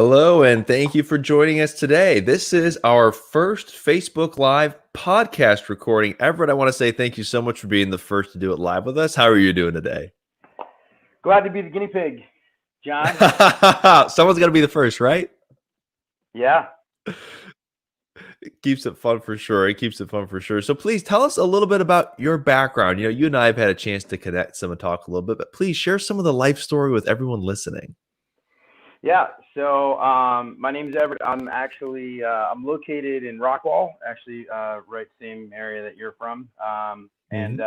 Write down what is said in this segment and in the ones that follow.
Hello, and thank you for joining us today. This is our first Facebook Live podcast recording. Everett, I want to say thank you so much for being the first to do it live with us. How are you doing today? Glad to be the guinea pig, John. Someone's got to be the first, right? Yeah. It keeps it fun for sure. So please tell us a little bit about your background. You and I have had a chance to connect some and talk a little bit, but please share some of the life story with everyone listening. Yeah. So my name's Everett. I'm actually I'm located in Rockwall, actually right same area that you're from, and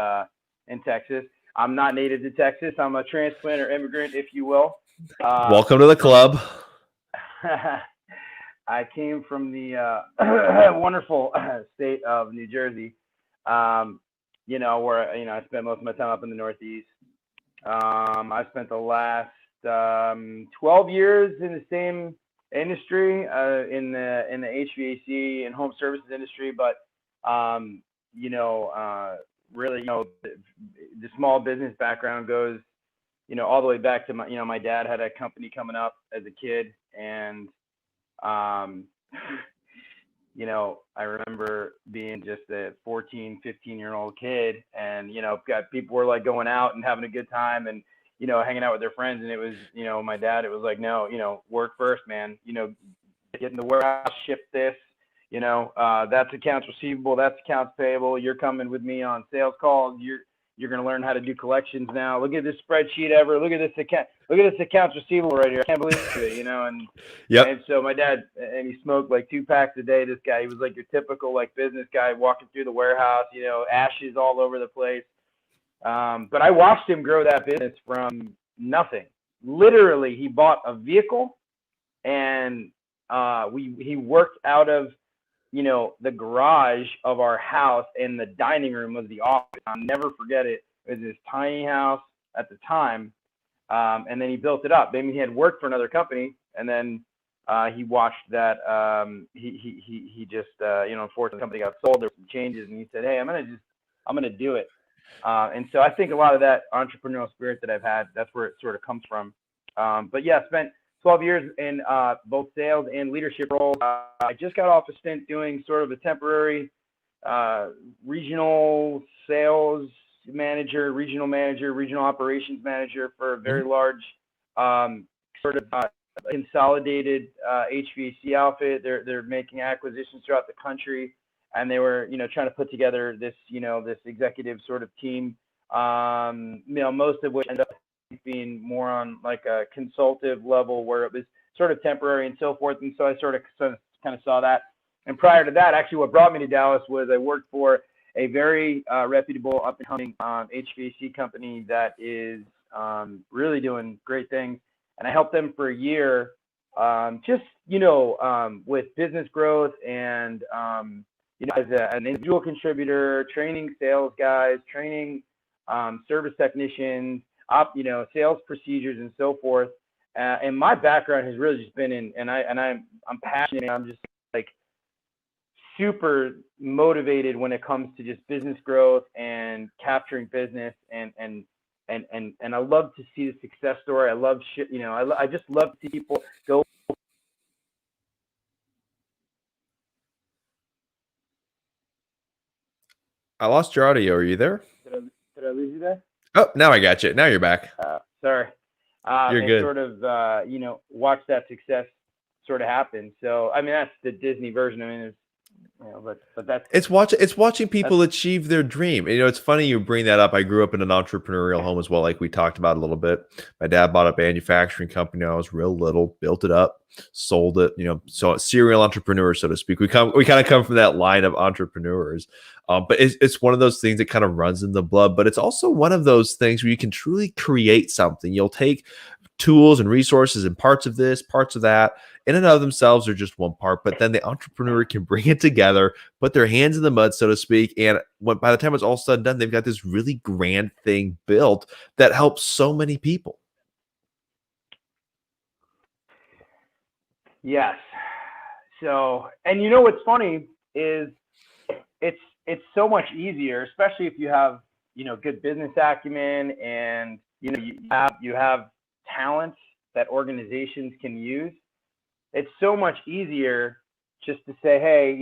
in Texas. I'm not native to Texas. I'm a transplant or immigrant, if you will. Welcome to the club. I came from the wonderful state of New Jersey, where I spent most of my time up in the Northeast. I spent the last 12 years in the same industry, in the HVAC and home services industry, but really, the small business background goes, all the way back to my dad had a company coming up as a kid, and I remember being just a 14, 15-year-old kid, and people were like going out and having a good time and hanging out with their friends, and it was my dad, it was like, no, work first, man, get in the warehouse, ship this, that's accounts receivable, that's accounts payable, you're coming with me on sales calls, you're going to learn how to do collections now. Look at this spreadsheet, ever. Look at this accounts receivable right here. I can't believe it, and Yep. And so my dad, and he smoked like 2 packs a day. This guy, he was like your typical like business guy walking through the warehouse, ashes all over the place. But I watched him grow that business from nothing. Literally, he bought a vehicle, and he worked out of the garage of our house, and the dining room was the office. I'll never forget it. It was this tiny house at the time, and then he built it up. Maybe he had worked for another company, and then he watched that. He just unfortunately the company got sold. There were some changes, and he said, "Hey, I'm gonna do it." And so I think a lot of that entrepreneurial spirit that I've had, that's where it sort of comes from. But yeah, spent 12 years in both sales and leadership roles. I just got off a stint doing sort of a temporary regional sales manager, regional operations manager for a very large sort of consolidated HVAC outfit. They're making acquisitions throughout the country, and they were trying to put together this this executive sort of team. Most of which ended up being more on like a consultative level, where it was sort of temporary and so forth. And so I sort of kind of saw that. And prior to that, actually, what brought me to Dallas was I worked for a very reputable up and coming HVAC company that is really doing great things. And I helped them for a year, with business growth and as an individual contributor, training sales guys, training service technicians, sales procedures and so forth. And my background has really just been in, and I'm passionate. I'm just like super motivated when it comes to just business growth and capturing business, and I love to see the success story. I love I just love to see people go. I lost your audio. Are you there? Did I lose you there? Oh, now I got you. Now you're back. Sorry. You're and good. Sort of, watch that success sort of happen. So, I mean, that's the Disney version. I mean, it's, but that's it's watching people achieve their dream. And, it's funny you bring that up. I grew up in an entrepreneurial home as well, like we talked about a little bit. My dad bought a manufacturing company when I was real little, built it up, sold it. So serial entrepreneur, so to speak. We kind of come from that line of entrepreneurs. But it's one of those things that kind of runs in the blood. But it's also one of those things where you can truly create something. You'll take tools and resources and parts of this, parts of that, in and of themselves are just one part, but then the entrepreneur can bring it together, put their hands in the mud, so to speak, and by the time it's all said and done, they've got this really grand thing built that helps so many people. Yes. So, and what's funny is it's so much easier, especially if you have good business acumen, and you have talents that organizations can use. it's so much easier just to say, hey,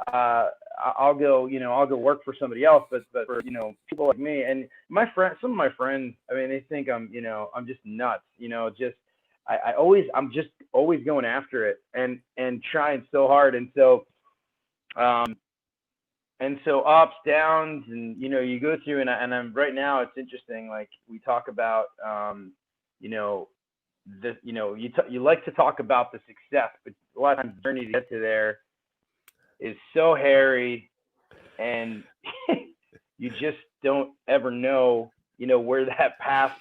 I'll go work for somebody else. But for, people like me and some of my friends, I mean, they think I'm just nuts, I'm just always going after it and trying so hard. And so ups, downs, and you go through, and I'm right now. It's interesting. Like we talk about, you like to talk about the success, but a lot of times the journey to get to there is so hairy, and you just don't ever know, where that path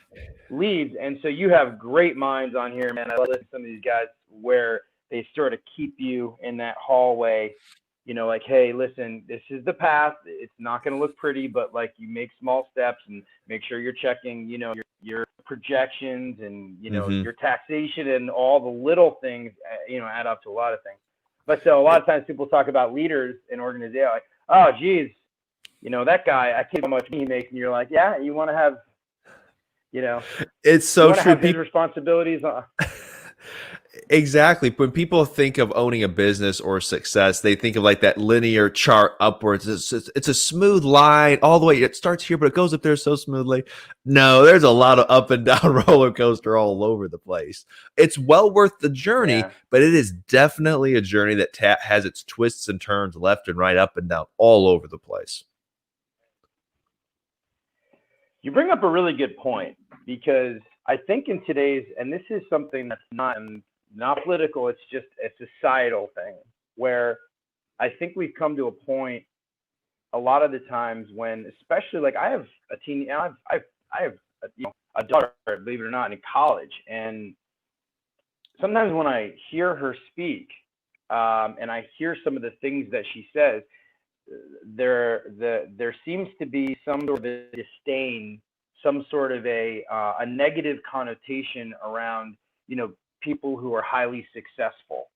leads. And so you have great minds on here, man. I listen to some of these guys where they sort of keep you in that hallway. Like, hey, listen, this is the path. It's not going to look pretty, but like you make small steps and make sure you're checking, your projections and, your taxation and all the little things, add up to a lot of things. But so a lot of times people talk about leaders in organizations like, oh, geez, that guy, I can't how much he makes. And you're like, yeah, you want to have, it's so true. His responsibilities. Exactly. When people think of owning a business or success, they think of like that linear chart upwards. It's a smooth line all the way. It starts here, but it goes up there so smoothly. No, there's a lot of up and down roller coaster all over the place. It's well worth the journey, but it is definitely a journey that has its twists and turns left and right, up and down, all over the place. You bring up a really good point, because I think in today's, and this is something that's not political, it's just a societal thing, where I think we've come to a point a lot of the times when, especially like I have a teen, I have a daughter, believe it or not, in college, and sometimes when I hear her speak, and I hear some of the things that she says, there seems to be some sort of a disdain, some sort of a negative connotation around, people who are highly successful,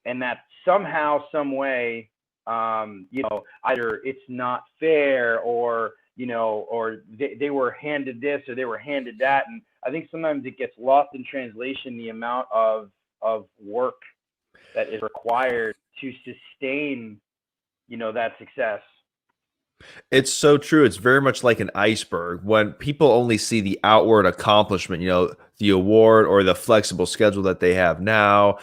and that somehow, some way, either it's not fair, or or they were handed this or they were handed that. And I think sometimes it gets lost in translation, the amount of work that is required to sustain, that success. It's so true. It's very much like an iceberg. When people only see the outward accomplishment, the award or the flexible schedule that they have now,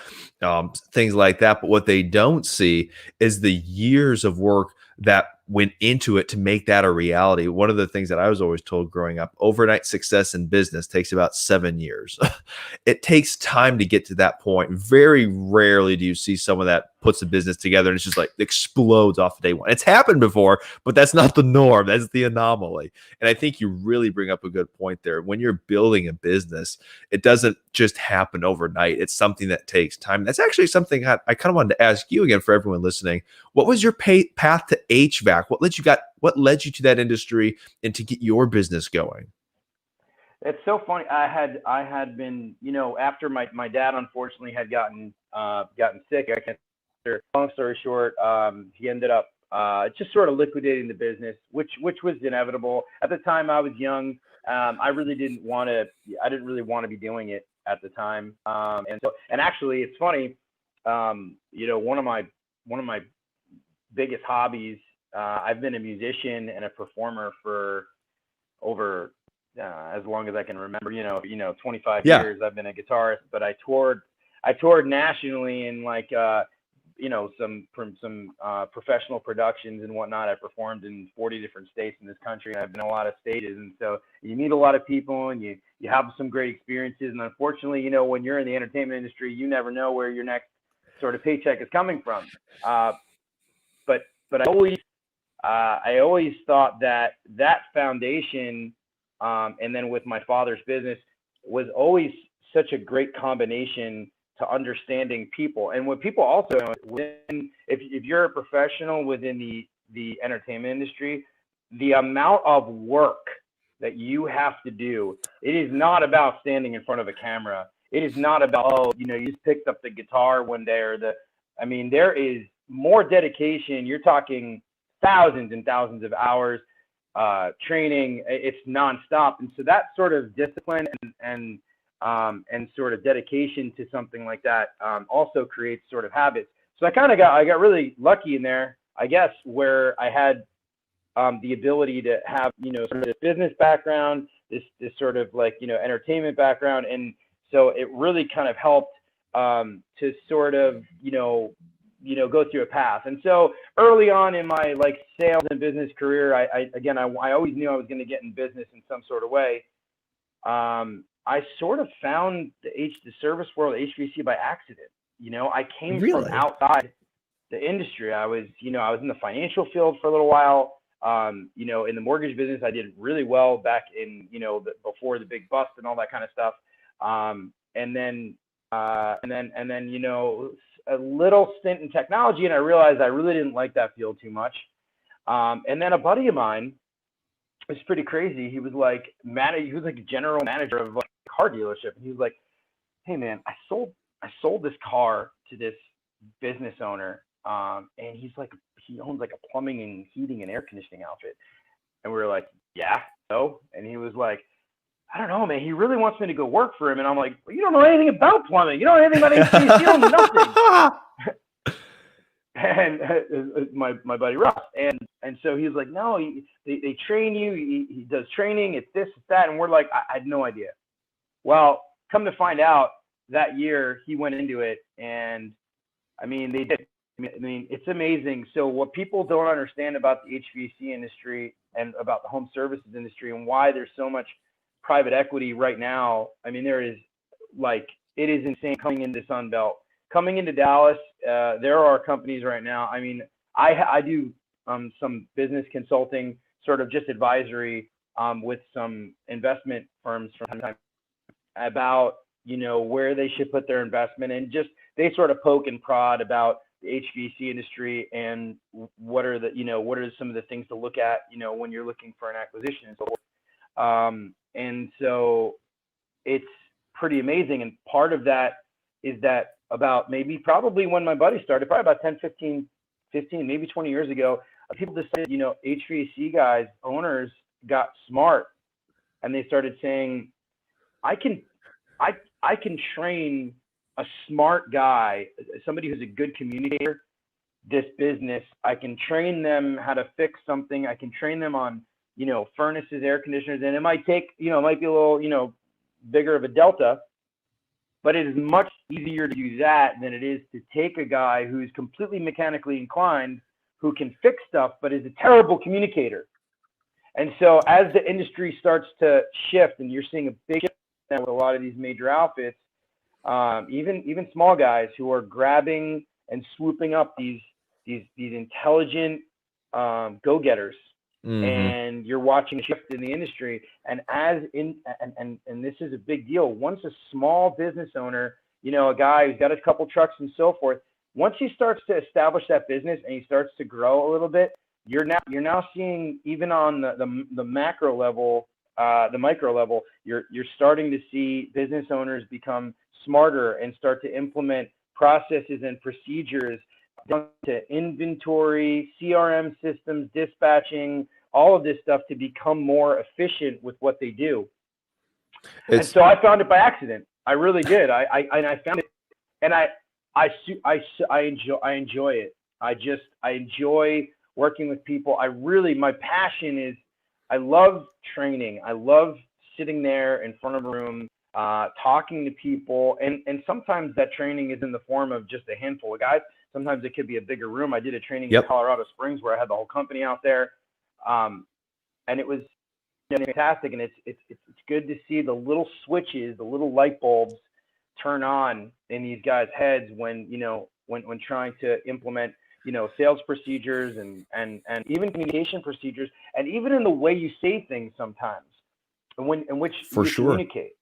things like that. But what they don't see is the years of work that went into it to make that a reality. One of the things that I was always told growing up, overnight success in business takes about 7 years. It takes time to get to that point. Very rarely do you see someone that puts a business together and it's just like explodes off day one. It's happened before, but that's not the norm. That's the anomaly. And I think you really bring up a good point there. When you're building a business, it doesn't just happen overnight. It's something that takes time. That's actually something I kind of wanted to ask you again, for everyone listening. What was your path to HVAC? What led you to that industry and to get your business going? It's so funny. I had been, after my dad unfortunately had gotten sick. Long story short, he ended up just sort of liquidating the business, which was inevitable. At the time, I was young. I really didn't really want to be doing it at the time. And actually, it's funny. One of my biggest hobbies. I've been a musician and a performer for over as long as I can remember. 25 years. I've been a guitarist, but I toured nationally in like some professional productions and whatnot. I performed in 40 different states in this country, and I've been in a lot of stages. And so you meet a lot of people, and you have some great experiences. And unfortunately, when you're in the entertainment industry, you never know where your next sort of paycheck is coming from. But I always thought that foundation, and then with my father's business, was always such a great combination to understanding people. And what people also know, if you're a professional within the entertainment industry, the amount of work that you have to do, it is not about standing in front of a camera. It is not about, you just picked up the guitar one day there is more dedication. You're talking thousands and thousands of hours, training. It's nonstop. And so that sort of discipline and and sort of dedication to something like that also creates sort of habits. So I got really lucky in there, I guess, where I had the ability to have, sort of this business background, this sort of like, entertainment background. And so it really kind of helped to sort of, go through a path. And so early on in my like sales and business career, I always knew I was going to get in business in some sort of way. I sort of found the service world, HVAC, by accident. I came from outside the industry. I was in the financial field for a little while. In the mortgage business, I did really well back in, before the big bust and all that kind of stuff. And then, a little stint in technology, and I realized I really didn't like that field too much. And then a buddy of mine, it was pretty crazy. He was like a general manager of like a car dealership. And he was like, "Hey man, I sold this car to this business owner. And he owns like a plumbing and heating and air conditioning outfit." And we were like, "Yeah, so?" And he was like, "I don't know, man. He really wants me to go work for him." And I'm like, "Well, you don't know anything about plumbing. You don't know anything about HVAC. You don't know nothing." And my buddy Ross, and so he was like, "No, they train you. He does training. It's this, it's that." And we're like, I had no idea. Well, come to find out, that year he went into it, and I mean, they did. I mean, it's amazing. So what people don't understand about the HVAC industry and about the home services industry and why there's so much private equity right now, I mean, there is like, it is insane coming into Sun Belt. Coming into Dallas, there are companies right now. I mean, I do some business consulting, sort of just advisory with some investment firms from time to time about, where they should put their investment, and just they sort of poke and prod about the HVAC industry and what are some of the things to look at, when you're looking for an acquisition and so forth. And so it's pretty amazing. And part of that is that probably when my buddy started, probably about 10, 15, maybe 20 years ago, people decided, HVAC guys, owners got smart, and they started saying, I can train a smart guy, somebody who's a good communicator, this business. I can train them how to fix something. I can train them on, furnaces, air conditioners, and it might take, it might be a little, bigger of a delta, but it is much easier to do that than it is to take a guy who's completely mechanically inclined, who can fix stuff, but is a terrible communicator. And so as the industry starts to shift, and you're seeing a big shift with a lot of these major outfits, even small guys who are grabbing and swooping up these intelligent go-getters, and you're watching a shift in the industry. And and this is a big deal. Once a small business owner, a guy who's got a couple trucks and so forth, once he starts to establish that business and he starts to grow a little bit, you're now seeing, even on the macro level, the micro level, you're starting to see business owners become smarter and start to implement processes and procedures down to inventory, CRM systems, dispatching, all of this stuff to become more efficient with what they do. And so I found it by accident. I really did. I found it, and I enjoy it. I enjoy working with people. My passion is, I love training. I love sitting there in front of a room, talking to people. And sometimes that training is in the form of just a handful of guys. Sometimes it could be a bigger room. I did a training in Colorado Springs where I had the whole company out there. And it was fantastic. And it's good to see the little switches, the little light bulbs turn on in these guys' heads when trying to implement, sales procedures and even communication procedures, and even in the way you say things sometimes, in which you communicate.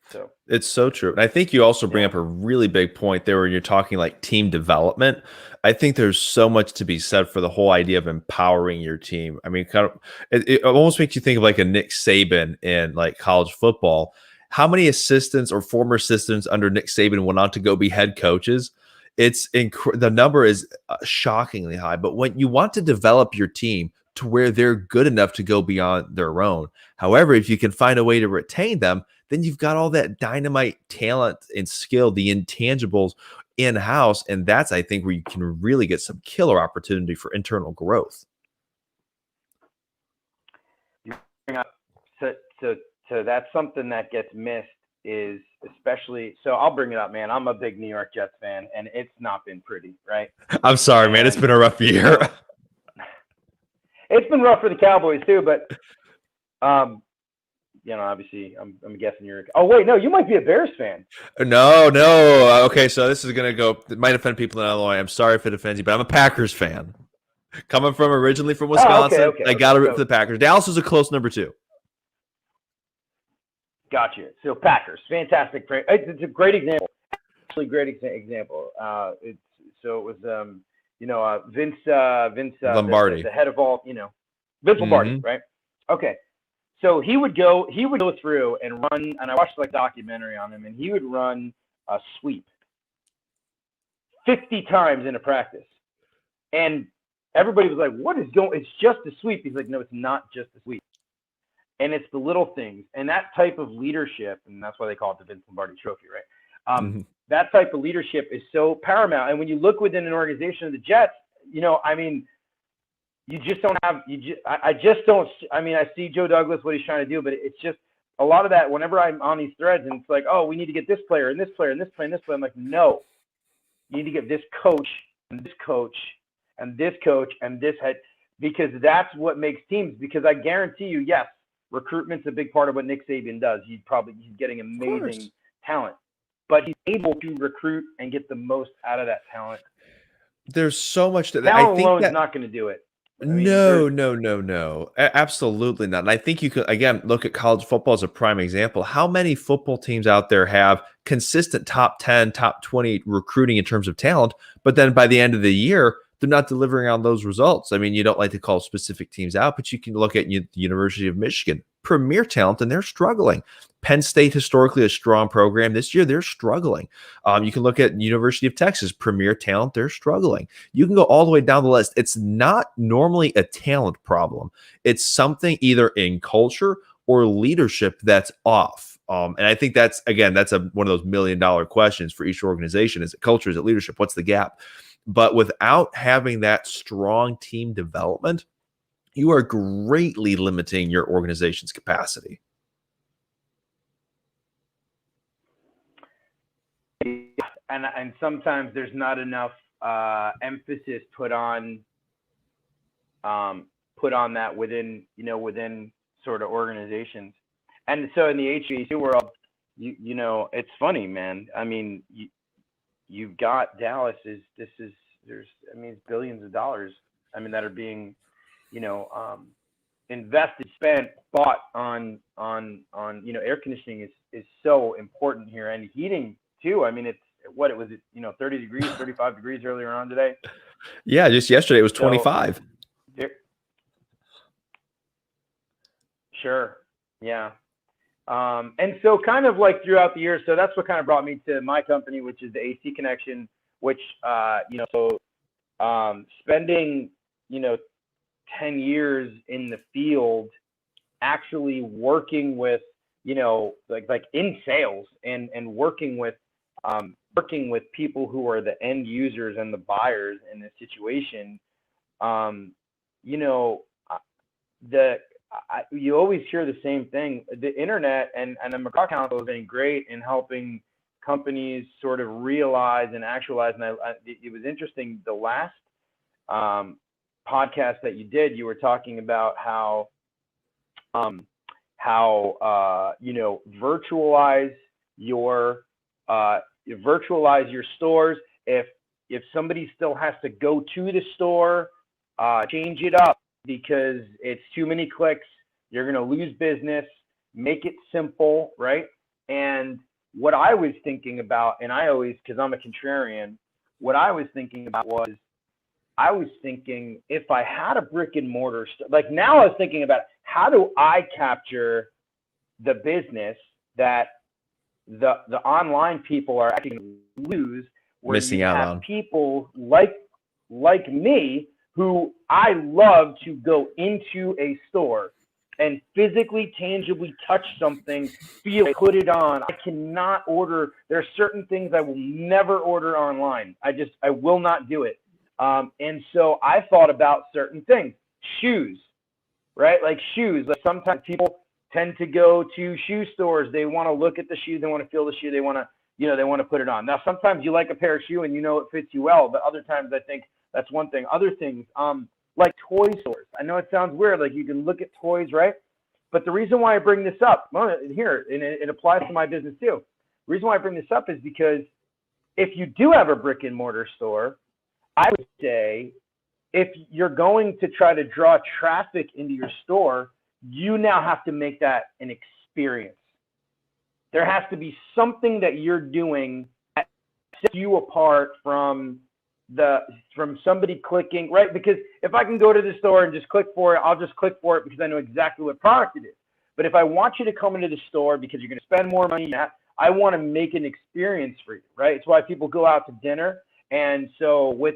So it's so true. And I think you also bring up a really big point there when you're talking like team development. I think there's so much to be said for the whole idea of empowering your team. I mean, it almost makes you think of like a Nick Saban in like college football. How many assistants or former assistants under Nick Saban went on to go be head coaches? The number is shockingly high. But when you want to develop your team to where they're good enough to go beyond their own, however, if you can find a way to retain them, then you've got all that dynamite talent and skill, the intangibles in-house. And that's, I think, where you can really get some killer opportunity for internal growth. You bring up, so that's something that gets missed, is especially, so I'll bring it up, man. I'm a big New York Jets fan, and it's not been pretty, right? I'm sorry, man. It's been a rough year. It's been rough for the Cowboys too, but obviously, I'm guessing you're. Oh wait, no, you might be a Bears fan. No. Okay, so this is gonna go. It might offend people in Illinois. I'm sorry if it offends you, but I'm a Packers fan. Coming from originally from Wisconsin, Okay. I got to root for the Packers. Dallas is a close number 2. Gotcha. So Packers, fantastic. It's a great example. Actually, great example. It was Vince Lombardi, the head of all, Vince Lombardi, right? Okay. So he would go through and run, and I watched like documentary on him, and he would run a sweep 50 times in a practice, and everybody was like, "What is going? It's just a sweep." He's like, "No, it's not just a sweep, and it's the little things." And that type of leadership, and that's why they call it the Vince Lombardi Trophy, right? That type of leadership is so paramount. And when you look within an organization of the Jets, you just don't have, I see Joe Douglas, what he's trying to do, but it's just a lot of that whenever I'm on these threads and it's like, oh, we need to get this player and this player and this player and this player. I'm like, no, you need to get this coach and this coach and this coach and this head, because that's what makes teams. Because I guarantee you, yes, recruitment's a big part of what Nick Saban does. He's getting amazing talent, but he's able to recruit and get the most out of that talent. There's so much that talent alone is not going to do it. No. Absolutely not. And I think you could, again, look at college football as a prime example. How many football teams out there have consistent top 10, top 20 recruiting in terms of talent, but then by the end of the year, they're not delivering on those results? I mean, you don't like to call specific teams out, but you can look at the University of Michigan, premier talent, and they're struggling. Penn State, historically a strong program. This year, they're struggling. You can look at University of Texas, premier talent. They're struggling. You can go all the way down the list. It's not normally a talent problem. It's something either in culture or leadership that's off. And I think that's one of those $1 million questions for each organization. Is it culture? Is it leadership? What's the gap? But without having that strong team development, you are greatly limiting your organization's capacity. And sometimes there's not enough emphasis put on that within sort of organizations. And so in the HVAC world, it's funny, man. I mean, you've got Dallas there's billions of dollars, that are being, invested, spent, bought on air conditioning is so important here, and heating too. I mean, it was 30 degrees, 35 degrees earlier on today. Yeah, just yesterday it was 25. Sure. Yeah. And so kind of like throughout the year, so that's what kind of brought me to my company, which is the AC Connection, which, spending, 10 years in the field, actually working with, like in sales and working with people who are the end users and the buyers in this situation. You always hear the same thing. The internet and the McGraw Council has been great in helping companies sort of realize and actualize. And it was interesting. The last podcast that you did, you were talking about how virtualize your stores. If somebody still has to go to the store, change it up, because it's too many clicks, you're going to lose business. Make it simple, right? And what I was thinking about, and because I'm a contrarian, what I was thinking about was, if I had a brick and mortar, like now I was thinking about, how do I capture the business that the online people are actually going to lose, where missing out on people like me, who I love to go into a store and physically, tangibly touch something, feel it, put it on. I cannot order. There are certain things I will never order online. I will not do it. And so I thought about certain things. Shoes, right? Like shoes. Like sometimes people tend to go to shoe stores. They want to look at the shoe. They want to feel the shoe. They want to put it on. Now, sometimes you like a pair of shoe and it fits you well, but other times I think that's one thing. Other things, like toy stores. I know it sounds weird, like you can look at toys, right? But the reason why I bring this up here, and it applies to my business too. The reason why I bring this up is because if you do have a brick and mortar store, I would say if you're going to try to draw traffic into your store, you now have to make that an experience. There has to be something that you're doing that sets you apart from somebody clicking, right? Because if I can go to the store and just click for it, I'll just click for it because I know exactly what product it is. But if I want you to come into the store because you're going to spend more money, I want to make an experience for you, right? It's why people go out to dinner. And so with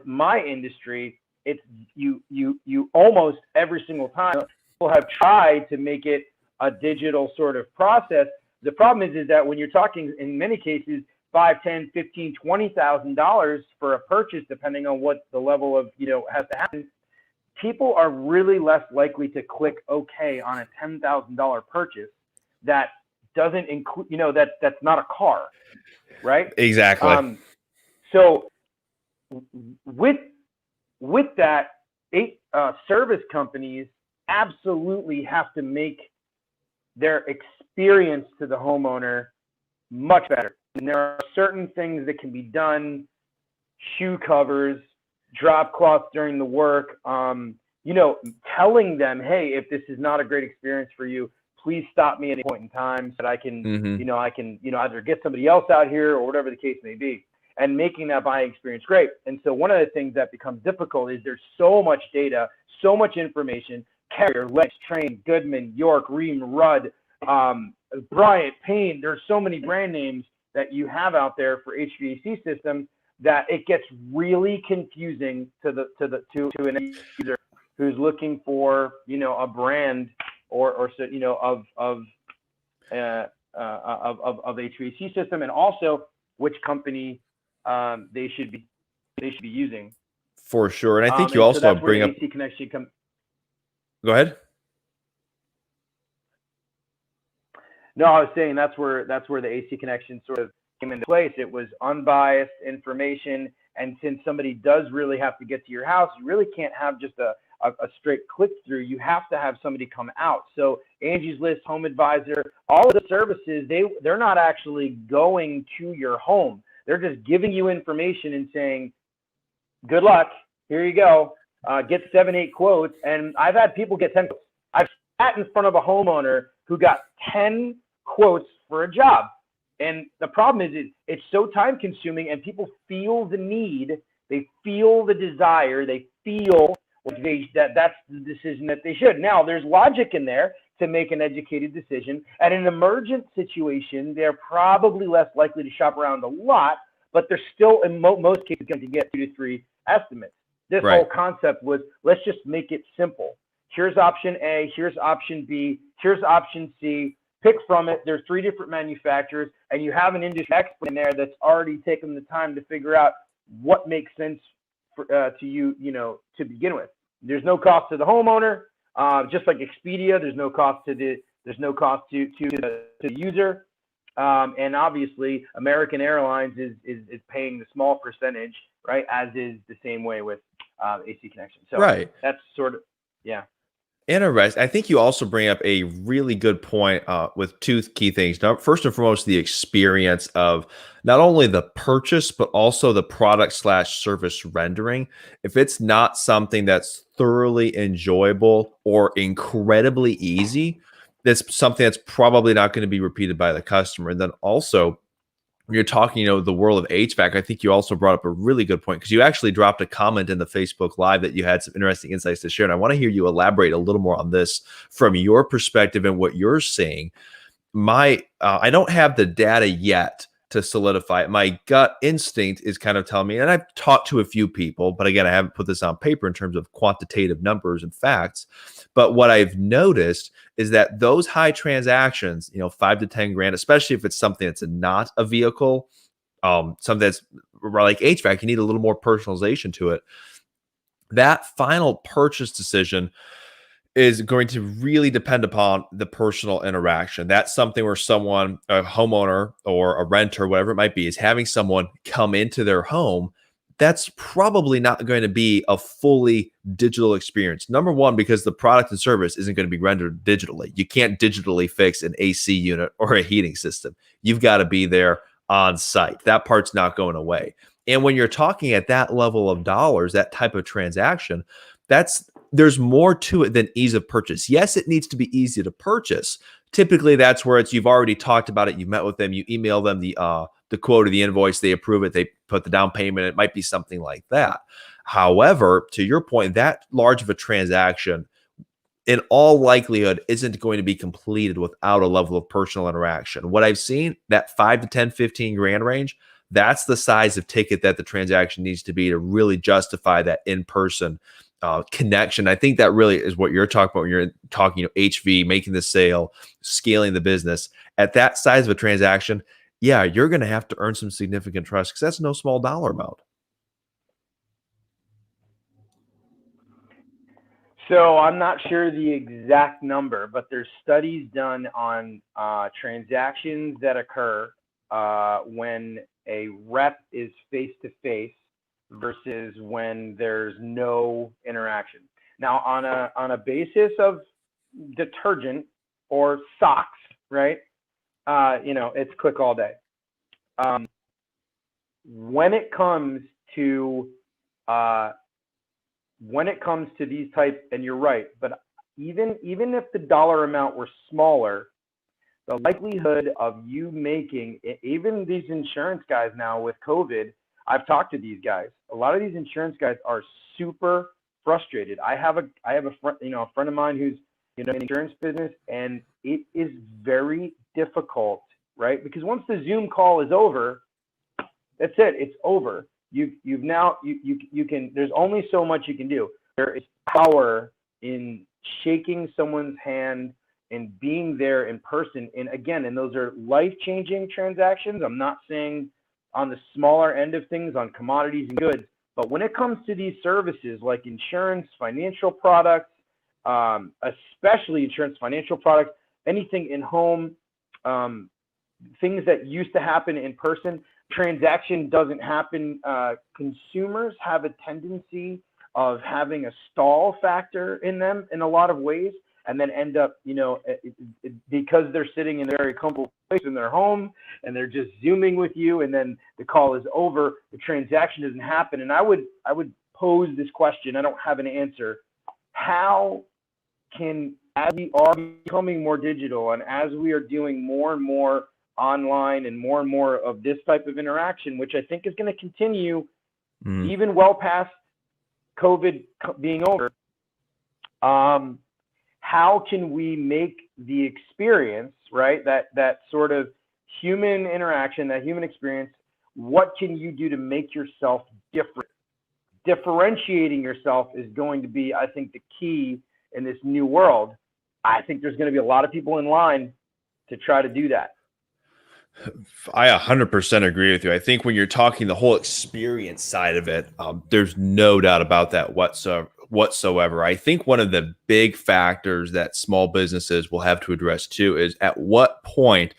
my industry, it's you almost every single time people have tried to make it a digital sort of process. The problem is that when you're talking in many cases $5,000, $10,000, $15,000, $20,000 for a purchase, depending on what the level of has to happen, people are really less likely to click OK on a $10,000 purchase that doesn't include that's not a car, right? Exactly. So with that, service companies absolutely have to make their experience to the homeowner much better. And there are certain things that can be done, shoe covers, drop cloths during the work, telling them, hey, if this is not a great experience for you, please stop me at any point in time so that I can, I can either get somebody else out here or whatever the case may be, and making that buying experience great. And so one of the things that becomes difficult is there's so much data, so much information, Carrier, Lex, Train, Goodman, York, Rheem, Rudd, Bryant, Payne. There's so many brand names that you have out there for HVAC systems that it gets really confusing to an end user who's looking for a brand of HVAC system, and also which company they should be using. For sure. And I think you also bring up AC connection come. Go ahead. No, I was saying that's where the AC connection sort of came into place. It was unbiased information, and since somebody does really have to get to your house, you really can't have just a straight click through. You have to have somebody come out. So Angie's List, Home Advisor, all of the services, they're not actually going to your home. They're just giving you information and saying, good luck, here you go, get 7-8 quotes. And I've had people get 10 quotes. I've sat in front of a homeowner who got 10 quotes for a job. And the problem is it's so time consuming, and people feel the need, they feel the desire, they feel that's the decision that they should. Now, there's logic in there to make an educated decision. At an emergent situation, they're probably less likely to shop around a lot, but they're still, in most cases, going to get 2 to 3 estimates. This whole concept was, let's just make it simple. Here's option A, here's option B, here's option C. Pick from it. There's 3 different manufacturers, and you have an industry expert in there that's already taken the time to figure out what makes sense for, to you, to begin with. There's no cost to the homeowner, just like Expedia. There's no cost to the user, and obviously American Airlines is paying the small percentage, right? As is the same way with AC Connection. So that's sort of Interesting. I think you also bring up a really good point with 2 key things. Now, first and foremost, the experience of not only the purchase, but also the product/service rendering. If it's not something that's thoroughly enjoyable or incredibly easy, that's something that's probably not going to be repeated by the customer. And then also, when you're talking, the world of HVAC, I think you also brought up a really good point, because you actually dropped a comment in the Facebook Live that you had some interesting insights to share. And I want to hear you elaborate a little more on this from your perspective and what you're seeing. I don't have the data yet to solidify it. My gut instinct is kind of telling me, and I've talked to a few people, but again, I haven't put this on paper in terms of quantitative numbers and facts. But what I've noticed is that those high transactions, 5 to 10 grand, especially if it's something that's not a vehicle, something that's like HVAC, you need a little more personalization to it. That final purchase decision is going to really depend upon the personal interaction. That's something where someone, a homeowner or a renter, whatever it might be, is having someone come into their home. That's probably not going to be a fully digital experience. Number one, because the product and service isn't going to be rendered digitally. You can't digitally fix an AC unit or a heating system. You've got to be there on site. That part's not going away. And when you're talking at that level of dollars, that type of transaction, there's more to it than ease of purchase. Yes, it needs to be easy to purchase. Typically, that's where you've already talked about it. You met with them, you email them the quote or the invoice, they approve it, they put the down payment. It might be something like that. However, to your point, that large of a transaction, in all likelihood, isn't going to be completed without a level of personal interaction. What I've seen, that 5 to 10, 15 grand range, that's the size of ticket that the transaction needs to be to really justify that in-person connection. I think that really is what you're talking about when you're talking, HV, making the sale, scaling the business. At that size of a transaction, yeah, you're going to have to earn some significant trust because that's no small dollar amount. So I'm not sure the exact number, but there's studies done on transactions that occur when a rep is face-to-face versus when there's no interaction. Now, on a basis of detergent or socks, right? It's click all day. When it comes to these types, and you're right, but even if the dollar amount were smaller, the likelihood of you making, even these insurance guys now with COVID, I've talked to these guys. A lot of these insurance guys are super frustrated. I have a friend of mine who's in the insurance business, and it is very difficult, right? Because once the Zoom call is over, that's it. It's over. You can. There's only so much you can do. There is power in shaking someone's hand and being there in person. And again, those are life-changing transactions. I'm not saying on the smaller end of things, on commodities and goods, but when it comes to these services like insurance, financial products, especially insurance, financial products, anything in home, things that used to happen in person, transaction doesn't happen. Consumers have a tendency of having a stall factor in them in a lot of ways, and then end up, because they're sitting in a very comfortable place in their home and they're just Zooming with you, and then the call is over, the transaction doesn't happen. And I would pose this question. I don't have an answer. How can, as we are becoming more digital and as we are doing more and more online and more of this type of interaction, which I think is going to continue even well past COVID being over, how can we make the experience, right, that sort of human interaction, that human experience, what can you do to make yourself different? Differentiating yourself is going to be, I think, the key in this new world. I think there's going to be a lot of people in line to try to do that. I 100% agree with you. I think when you're talking the whole experience side of it, there's no doubt about that whatsoever. I think one of the big factors that small businesses will have to address too is at what point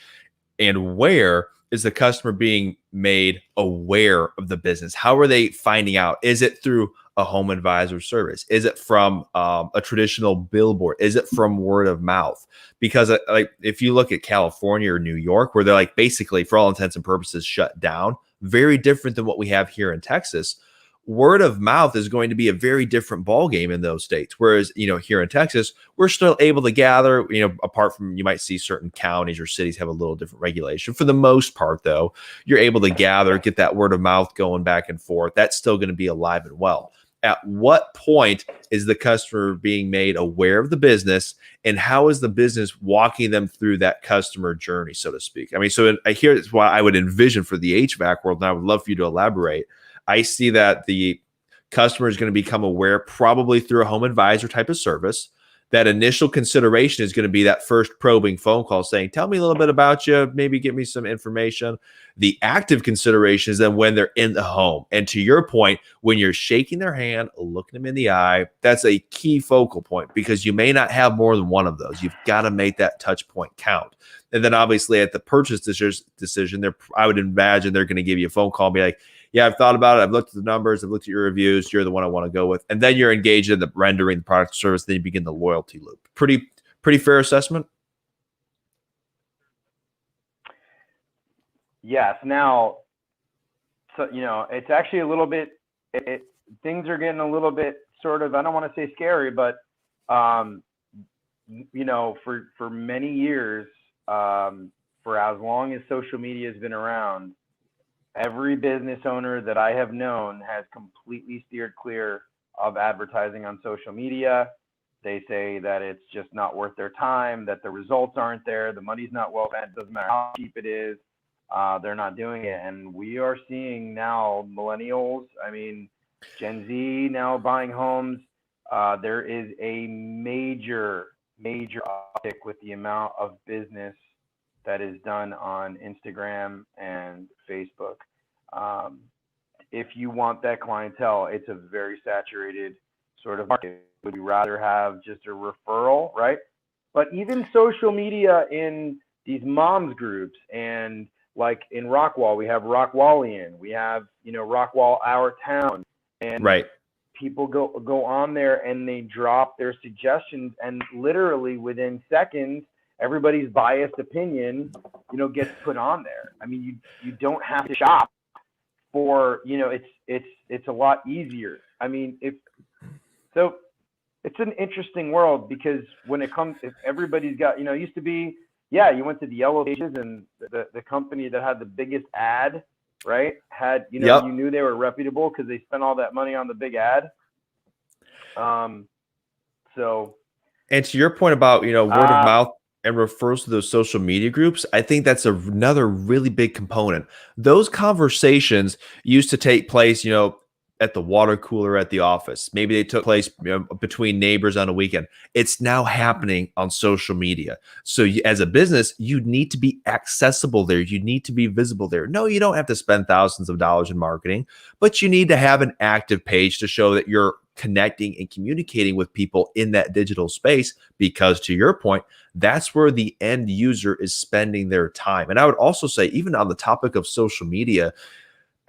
and where is the customer being made aware of the business? How are they finding out? Is it through a home advisor service? Is it from a traditional billboard? Is it from word of mouth? Because like if you look at California or New York, where they're like basically for all intents and purposes shut down, very different than what we have here in Texas. Word of mouth is going to be a very different ballgame in those states. Whereas, here in Texas, we're still able to gather, apart from you might see certain counties or cities have a little different regulation. For the most part, though, you're able to gather, get that word of mouth going back and forth. That's still going to be alive and well. at what point is the customer being made aware of the business, and how is the business walking them through that customer journey, so to speak? I mean, so I hear it's what I would envision for the HVAC world, and I would love for you to elaborate. I see that the customer is going to become aware probably through a home advisor type of service. That initial consideration is going to be that first probing phone call saying, tell me a little bit about you, maybe give me some information. The active consideration is then when they're in the home. And to your point, when you're shaking their hand, looking them in the eye, that's a key focal point, because you may not have more than one of those. You've got to make that touch point count. And then obviously at the purchase decision, I would imagine they're going to give you a phone call and be like, yeah, I've thought about it. I've looked at the numbers. I've looked at your reviews. You're the one I want to go with. And then you're engaged in the rendering the product or service. Then you begin the loyalty loop. Pretty fair assessment. Yes. Now, so, it's actually a little bit, things are getting a little bit sort of, I don't want to say scary, but, for many years, for as long as social media has been around, every business owner that I have known has completely steered clear of advertising on social media. They say that it's just not worth their time, that the results aren't there, the money's not well spent, it doesn't matter how cheap it is, they're not doing it. And we are seeing now millennials, Gen Z now buying homes. There is a major uptick with the amount of business that is done on Instagram and Facebook. If you want that clientele, it's a very saturated sort of market. Would you rather have just a referral, right? But even social media in these moms groups, and like in Rockwall, we have Rockwallian, we have, Rockwall Our Town, and right. People go on there and they drop their suggestions, and literally within seconds, everybody's biased opinion, gets put on there. You don't have to shop for, it's a lot easier. It's an interesting world, because when it comes, if everybody's got, it used to be, you went to the Yellow Pages, and the company that had the biggest ad, right, had, Yep. You knew they were reputable because they spent all that money on the big ad. And to your point about, word of mouth and refers to those social media groups, I think that's another really big component. Those conversations used to take place, at the water cooler at the office. Maybe they took place between neighbors on a weekend. It's now happening on social media. So as a business, you need to be accessible there. You need to be visible there. No, you don't have to spend thousands of dollars in marketing, but you need to have an active page to show that you're connecting and communicating with people in that digital space, because to your point, that's where the end user is spending their time. And I would also say, even on the topic of social media,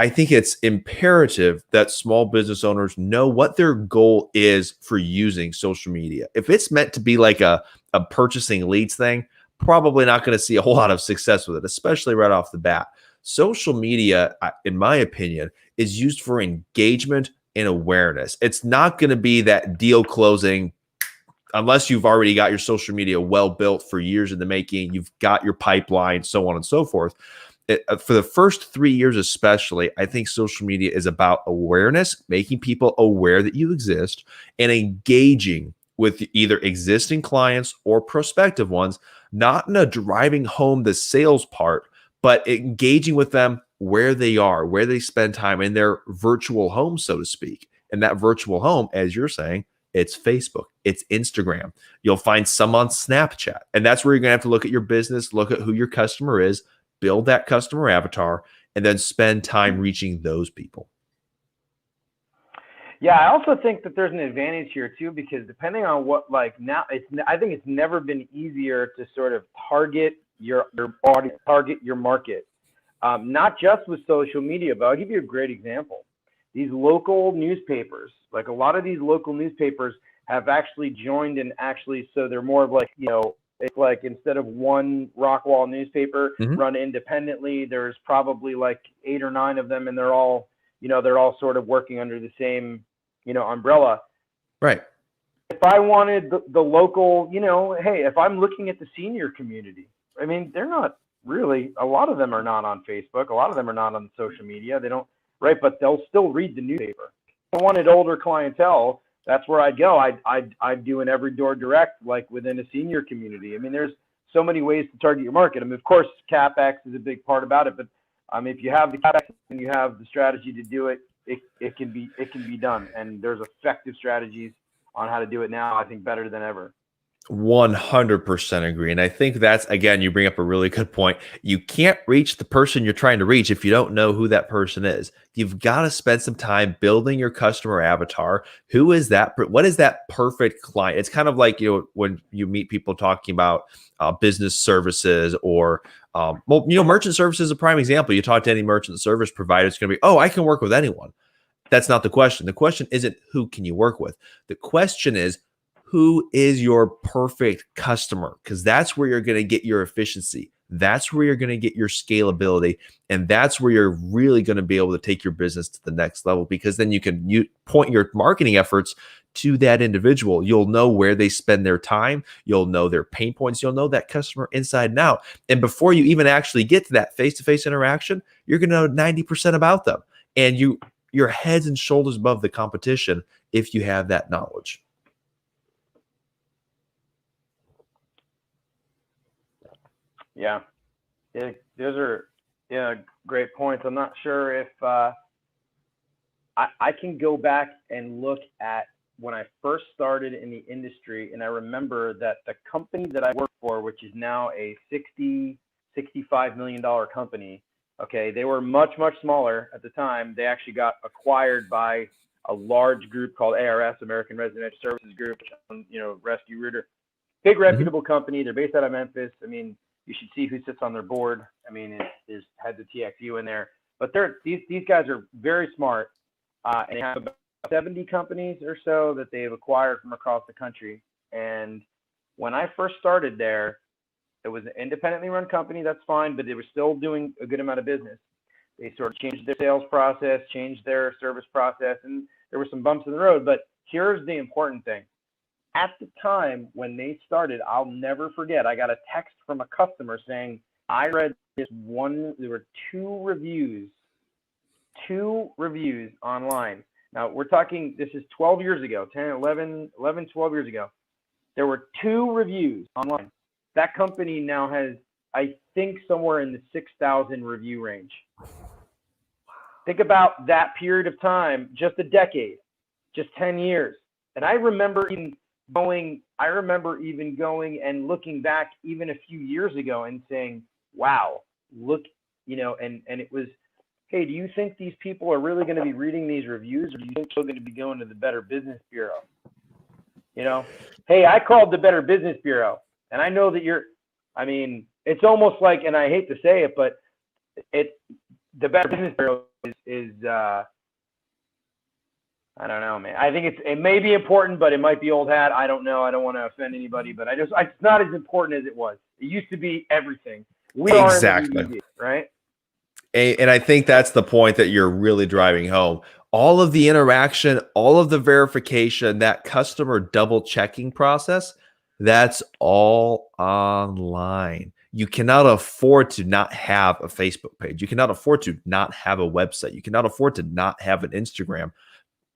I think it's imperative that small business owners know what their goal is for using social media. If it's meant to be like a purchasing leads thing, probably not going to see a whole lot of success with it, especially right off the bat. Social media, in my opinion, is used for engagement and awareness. It's not going to be that deal closing unless you've already got your social media well built for years in the making. You've got your pipeline, so on and so forth. For the first 3 years especially, I think social media is about awareness, making people aware that you exist, and engaging with either existing clients or prospective ones, not in a driving home the sales part, but engaging with them where they are, where they spend time in their virtual home, so to speak. And that virtual home, as you're saying, it's Facebook, it's Instagram. You'll find some on Snapchat. And that's where you're going to have to look at your business, look at who your customer is, build that customer avatar, and then spend time reaching those people. Yeah, I also think that there's an advantage here too, because depending on what, like now, I think it's never been easier to sort of target your audience, target your market, not just with social media, but I'll give you a great example. These local newspapers, like a lot of these local newspapers have actually joined, and actually, so they're more of like, it's like instead of one Rockwall newspaper run independently, there's probably like 8 or 9 of them, and they're all sort of working under the same, umbrella. Right. If I wanted the local, hey, if I'm looking at the senior community, they're not really, a lot of them are not on Facebook. A lot of them are not on social media. They don't, right? But they'll still read the newspaper. wanted older clientele, that's where I'd go. I'd do an every door direct, like within a senior community. I mean, there's so many ways to target your market. I mean, of course, CapEx is a big part about it, but if you have the CapEx and you have the strategy to do it, it can be done. And there's effective strategies on how to do it now, I think, better than ever. 100% agree. And I think that's, again, you bring up a really good point. You can't reach the person you're trying to reach if you don't know who that person is. You've got to spend some time building your customer avatar. Who is that? What is that perfect client? It's kind of like, when you meet people talking about business services or, merchant services is a prime example. You talk to any merchant service provider, it's going to be, oh, I can work with anyone. That's not the question. The question isn't who can you work with? The question is, who is your perfect customer? Because that's where you're going to get your efficiency. That's where you're going to get your scalability. And that's where you're really going to be able to take your business to the next level, because then you can point your marketing efforts to that individual. You'll know where they spend their time. You'll know their pain points. You'll know that customer inside and out. And before you even actually get to that face-to-face interaction, you're going to know 90% about them. And you're heads and shoulders above the competition if you have that knowledge. Yeah, those are great points. I'm not sure if I can go back and look at when I first started in the industry, and I remember that the company that I worked for, which is now a $65 million company, okay, they were much smaller at the time. They actually got acquired by a large group called ARS, American Residential Services Group, Rescue Rooter. Big reputable company. They're based out of Memphis. I mean, you should see who sits on their board. I mean, there's heads of TXU in there. But these guys are very smart, and they have about 70 companies or so that they've acquired from across the country. And when I first started there, it was an independently run company. That's fine, but they were still doing a good amount of business. They sort of changed their sales process, changed their service process, and there were some bumps in the road. But here's the important thing. At the time when they started, I'll never forget, I got a text from a customer saying, I read there were two reviews online. Now, we're talking, this is 12 years ago, 12 years ago. There were 2 reviews online. That company now has, I think, somewhere in the 6,000 review range. Think about that period of time, just a decade, just 10 years. And I remember even going and looking back even a few years ago and saying, wow, look, and it was, hey, do you think these people are really going to be reading these reviews, or do you think they're going to be going to the Better Business Bureau? Hey, I called the Better Business Bureau, and I know that it's almost like, and I hate to say it, but the Better Business Bureau is I don't know, man. I think it may be important, but it might be old hat. I don't know. I don't want to offend anybody, but it's not as important as it was. It used to be everything. We Exactly. are in the BBB, right? And I think that's the point that you're really driving home. All of the interaction, all of the verification, that customer double checking process, that's all online. You cannot afford to not have a Facebook page. You cannot afford to not have a website. You cannot afford to not have an Instagram.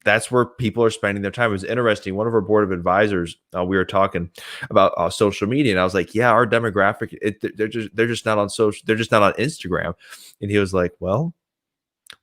That's where people are spending their time. It was interesting. One of our board of advisors, we were talking about social media, and I was like, "Yeah, our demographic, they're just not on social. They're just not on Instagram." And he was like, "Well,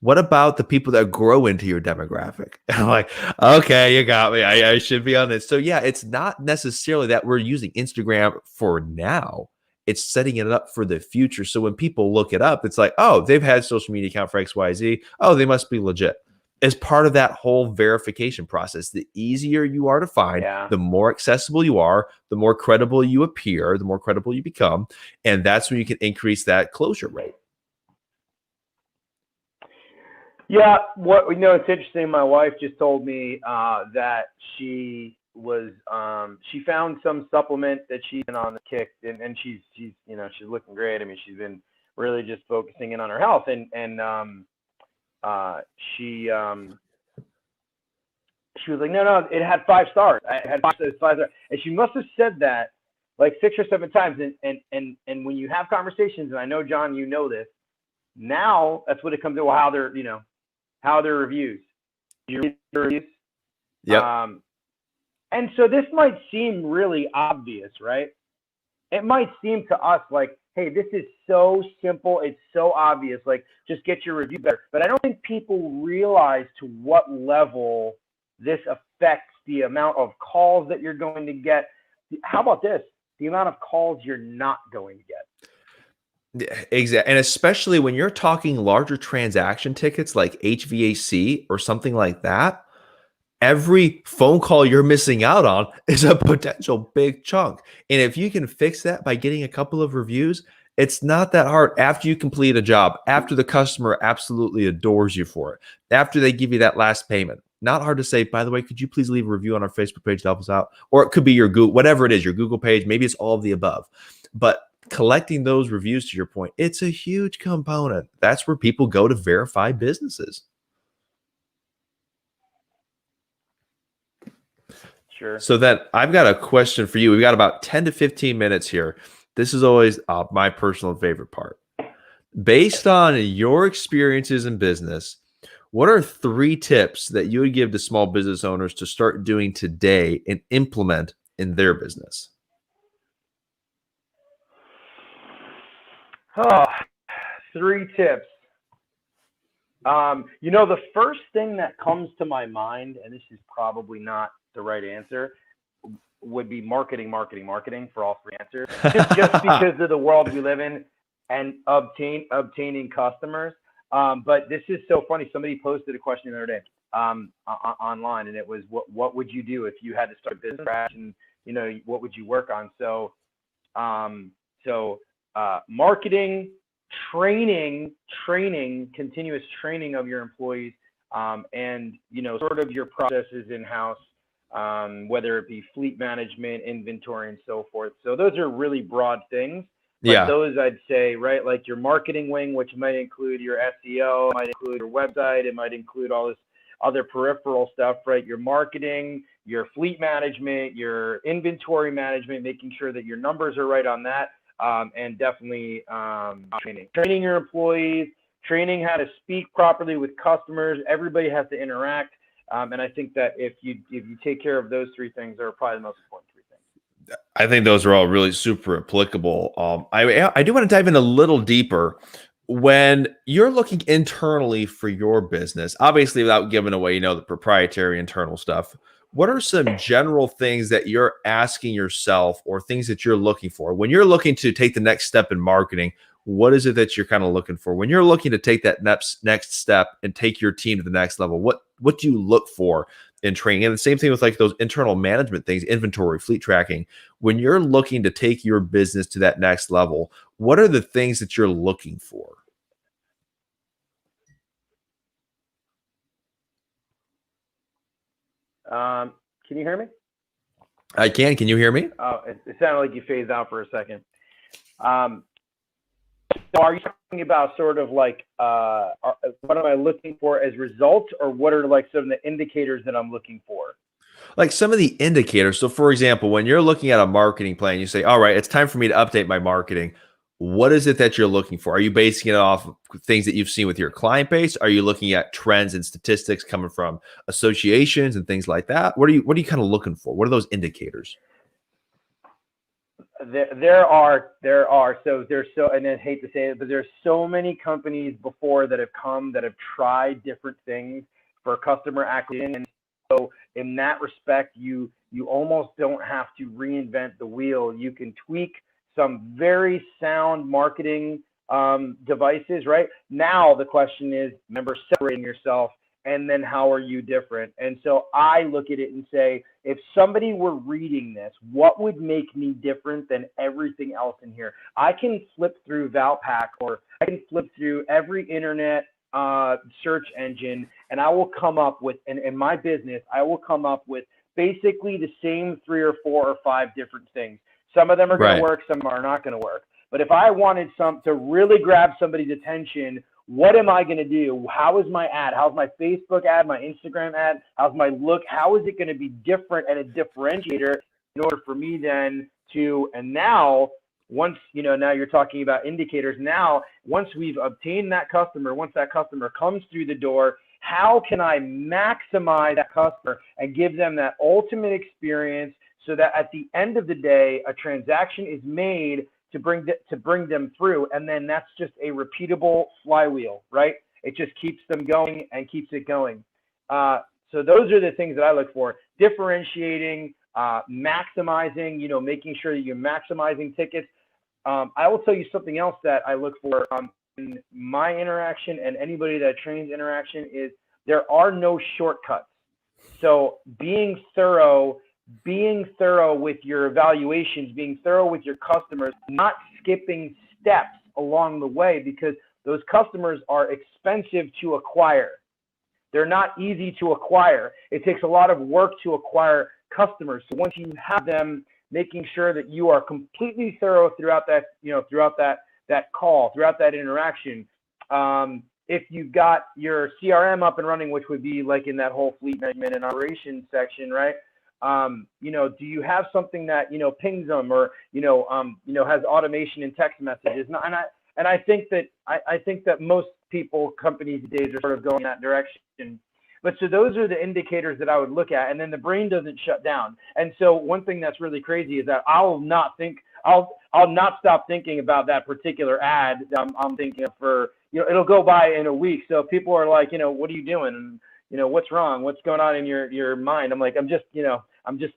what about the people that grow into your demographic?" And I'm like, "Okay, you got me. I should be on this." So yeah, it's not necessarily that we're using Instagram for now. It's setting it up for the future. So when people look it up, it's like, "Oh, they've had social media account for XYZ. Oh, they must be legit." As part of that whole verification process, the easier you are to find, the more accessible you are, the more credible you appear, the more credible you become. And that's when you can increase that closure rate. Yeah, it's interesting. My wife just told me that she found some supplement that she's been on the kick, and she's looking great. I mean, she's been really just focusing in on her health, and she was like, no, it had 5 stars. I had 5 stars, and she must have said that like 6 or 7 times. And when you have conversations, and I know, John, this, now that's what it comes to. Well, how their reviews. you read the reviews. Yep. And so this might seem really obvious, right? It might seem to us like, hey, this is so simple. It's so obvious. Like, just get your review better. But I don't think people realize to what level this affects the amount of calls that you're going to get. How about this? The amount of calls you're not going to get. Exactly. And especially when you're talking larger transaction tickets like HVAC or something like that, every phone call you're missing out on is a potential big chunk. And if you can fix that by getting a couple of reviews, it's not that hard after you complete a job, after the customer absolutely adores you for it, after they give you that last payment. Not hard to say, by the way, could you please leave a review on our Facebook page to help us out? Or it could be your Google, whatever it is, your Google page. Maybe it's all of the above. But collecting those reviews, to your point, it's a huge component. That's where people go to verify businesses. Sure. So then I've got a question for you. We've got about 10 to 15 minutes here. This is always my personal favorite part. Based on your experiences in business, what are 3 tips that you would give to small business owners to start doing today and implement in their business? Oh, 3 tips. The first thing that comes to my mind, and this is probably not the right answer, would be marketing for all 3 answers, just because of the world we live in and obtaining customers. But this is so funny. Somebody posted a question the other day online, and it was, what would you do if you had to start a business and what would you work on? So marketing, training, continuous training of your employees, and sort of your processes in-house, whether it be fleet management, inventory, and so forth. So those are really broad things. But those, I'd say, right, like your marketing wing, which might include your SEO, might include your website, it might include all this other peripheral stuff, right? Your marketing, your fleet management, your inventory management, making sure that your numbers are right on that, and definitely training your employees, training how to speak properly with customers. Everybody has to interact, and I think that if you take care of those 3 things, they're probably the most important 3 things. I think those are all really super applicable. I do want to dive in a little deeper. When you're looking internally for your business, obviously without giving away, the proprietary internal stuff, what are some general things that you're asking yourself or things that you're looking for when you're looking to take the next step in marketing? What is it that you're kind of looking for when you're looking to take that next step and take your team to the next level? What do you look for in training? And the same thing with like those internal management things, inventory, fleet tracking. When you're looking to take your business to that next level, what are the things that you're looking for? Can you hear me? I can. Can you hear me? Oh, it sounded like you phased out for a second. So are you talking about sort of like what am I looking for as results, or what are like some of the indicators that I'm looking for? Like some of the indicators. So for example, when you're looking at a marketing plan, you say, all right, it's time for me to update my marketing. What is it that you're looking for? Are you basing it off of things that you've seen with your client base? Are you looking at trends and statistics coming from associations and things like that? What are you kind of looking for? What are those indicators? There are, and I hate to say it, but there's so many companies before that have come that have tried different things for customer acquisition. And so in that respect, you almost don't have to reinvent the wheel. You can tweak some very sound marketing devices, right? Now the question is, remember, separating yourself, and then how are you different? And so I look at it and say, if somebody were reading this, what would make me different than everything else in here? I can flip through Valpak, or I can flip through every internet search engine, and I will come up with, in my business, I will come up with basically the same 3 or 4 or 5 different things. Some of them are going to work, some are not going to work. But if I wanted to really grab somebody's attention, what am I going to do? How is my ad? How's my Facebook ad, my Instagram ad? How's my look? How is it going to be different and a differentiator in order for me then to, and now, once, now you're talking about indicators. Now, once we've obtained that customer, once that customer comes through the door, how can I maximize that customer and give them that ultimate experience so that at the end of the day, a transaction is made to bring them through. And then that's just a repeatable flywheel, right? It just keeps them going and keeps it going. So those are the things that I look for: differentiating, maximizing, making sure that you're maximizing tickets. I will tell you something else that I look for in my interaction and anybody that trains interaction is there are no shortcuts. So being thorough with your evaluations, being thorough with your customers, not skipping steps along the way, because those customers are expensive to acquire. They're not easy to acquire. It takes a lot of work to acquire customers. So once you have them, making sure that you are completely thorough throughout that, that call, throughout that interaction. If you've got your CRM up and running, which would be like in that whole fleet management and operations section, right? Do you have something that, pings them or, has automation and text messages? And I think that most people, companies these days are sort of going in that direction. But so those are the indicators that I would look at, and then the brain doesn't shut down. And so one thing that's really crazy is that I'll not stop thinking about that particular ad that I'm thinking of for, it'll go by in a week. So people are like, what are you doing? And, what's wrong? What's going on in your mind? I'm like, I'm just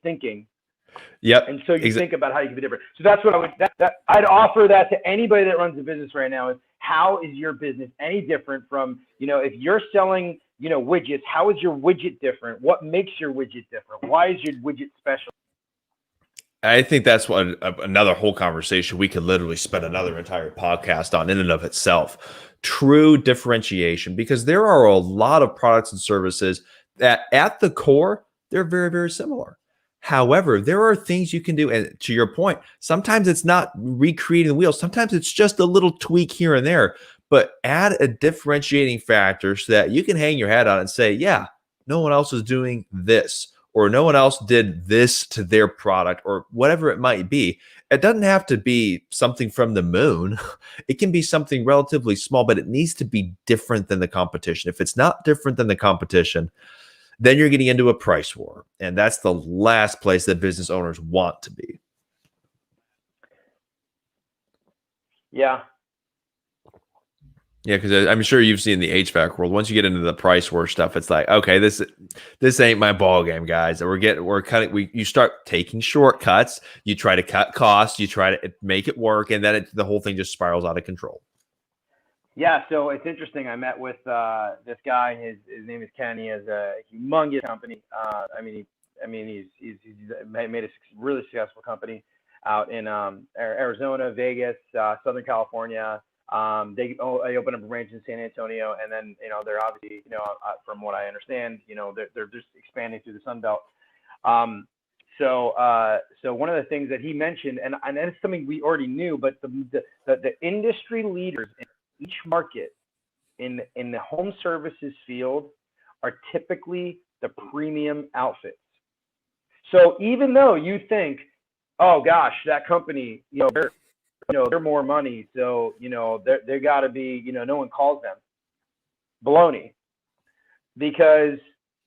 thinking. Yep. And so you think about how you can be different. So that's what I'd offer that to anybody that runs a business right now is, how is your business any different from, if you're selling, widgets, how is your widget different? What makes your widget different? Why is your widget special? I think that's what another whole conversation we could literally spend another entire podcast on in and of itself. True differentiation, because there are a lot of products and services that at the core, they're very, very similar. However, there are things you can do. And to your point, sometimes it's not recreating the wheel. Sometimes it's just a little tweak here and there, but add a differentiating factor so that you can hang your hat on and say, yeah, no one else is doing this, or no one else did this to their product, or whatever it might be. It doesn't have to be something from the moon. It can be something relatively small, but it needs to be different than the competition. If it's not different than the competition, then you're getting into a price war. And that's the last place that business owners want to be. Yeah. Yeah, because I'm sure you've seen the HVAC world. Once you get into the price war stuff, it's like, okay, this ain't my ball game, guys. You start taking shortcuts. You try to cut costs. You try to make it work, and then the whole thing just spirals out of control. Yeah, so it's interesting. I met with this guy. His name is Ken. He has a humongous company. He's made a really successful company out in Arizona, Vegas, Southern California. They opened up a branch in San Antonio, and then they're obviously from what I understand, they're just expanding through the Sun Belt. So one of the things that he mentioned, and it's something we already knew, but the industry leaders in each market in the home services field are typically the premium outfits. So even though you think, oh gosh, that company, they're more money, so they got to be, no one calls them. Baloney, because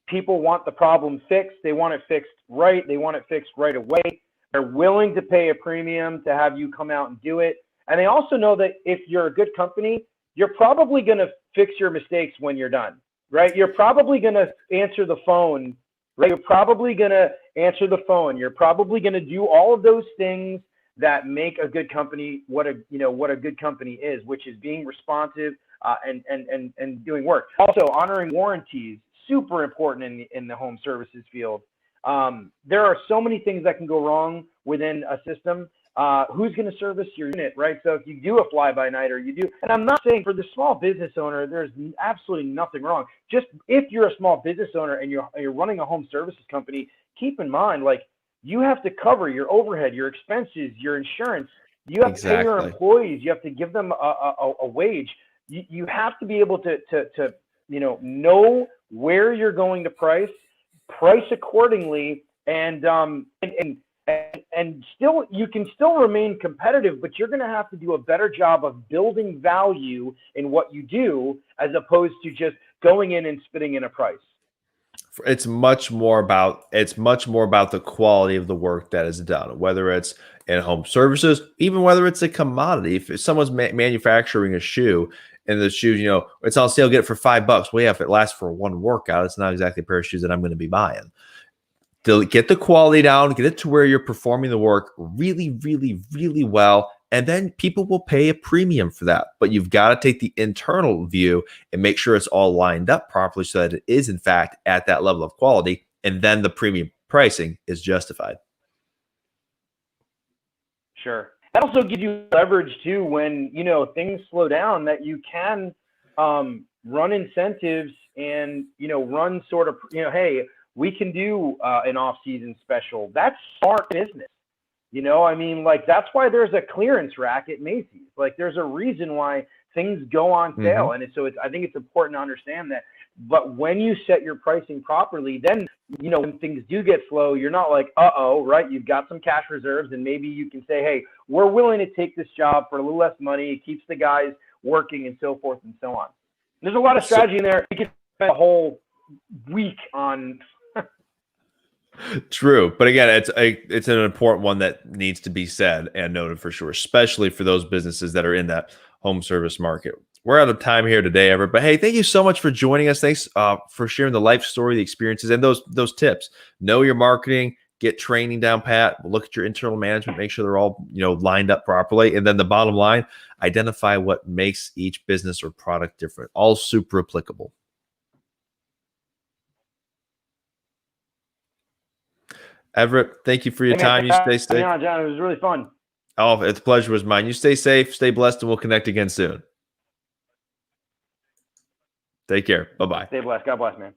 people want the problem fixed. They want it fixed right. They want it fixed right away. They're willing to pay a premium to have you come out and do it. And they also know that if you're a good company, you're probably going to fix your mistakes when you're done, right? You're probably going to answer the phone, right? You're probably going to answer the phone. You're probably going to do all of those things that make a good company what a good company is, which is being responsive and doing work. Also, honoring warranties, super important in the home services field. There are so many things that can go wrong within a system. Who's going to service your unit, right? So if you do a fly-by-night or you do, and I'm not saying for the small business owner, there's absolutely nothing wrong. Just if you're a small business owner and you're running a home services company, keep in mind, like, you have to cover your overhead, your expenses, your insurance. You have to pay your employees. You have to give them a wage. You have to be able to know where you're going to price accordingly, and still you can still remain competitive, but you're going to have to do a better job of building value in what you do, as opposed to just going in and spitting in a price. It's much more about the quality of the work that is done, whether it's in home services, even whether it's a commodity. If someone's manufacturing a shoe and the shoes, it's on sale, get it for $5. Well, yeah, if it lasts for one workout, it's not exactly a pair of shoes that I'm going to be buying. To get the quality down, get it to where you're performing the work really, really, really well. And then people will pay a premium for that. But you've got to take the internal view and make sure it's all lined up properly so that it is, in fact, at that level of quality. And then the premium pricing is justified. Sure. That also gives you leverage too when, things slow down, that you can run incentives and, run sort of, hey, we can do an off-season special. That's smart business. That's why there's a clearance rack at Macy's. Like, there's a reason why things go on sale. Mm-hmm. And so I think it's important to understand that. But when you set your pricing properly, then, when things do get slow, you're not like, right? You've got some cash reserves, and maybe you can say, hey, we're willing to take this job for a little less money. It keeps the guys working and so forth and so on. There's a lot of strategy in there. You could spend a whole week on. True. But again, it's an important one that needs to be said and noted for sure, especially for those businesses that are in that home service market. We're out of time here today, Everett. But hey, thank you so much for joining us. Thanks for sharing the life story, the experiences, and those tips. Know your marketing, get training down pat, look at your internal management, make sure they're all lined up properly. And then the bottom line, identify what makes each business or product different. All super applicable. Everett, thank you for your time. You stay safe. Yeah, John, it was really fun. Oh, it's a pleasure was mine. You stay safe, stay blessed, and we'll connect again soon. Take care. Bye-bye. Stay blessed. God bless, man.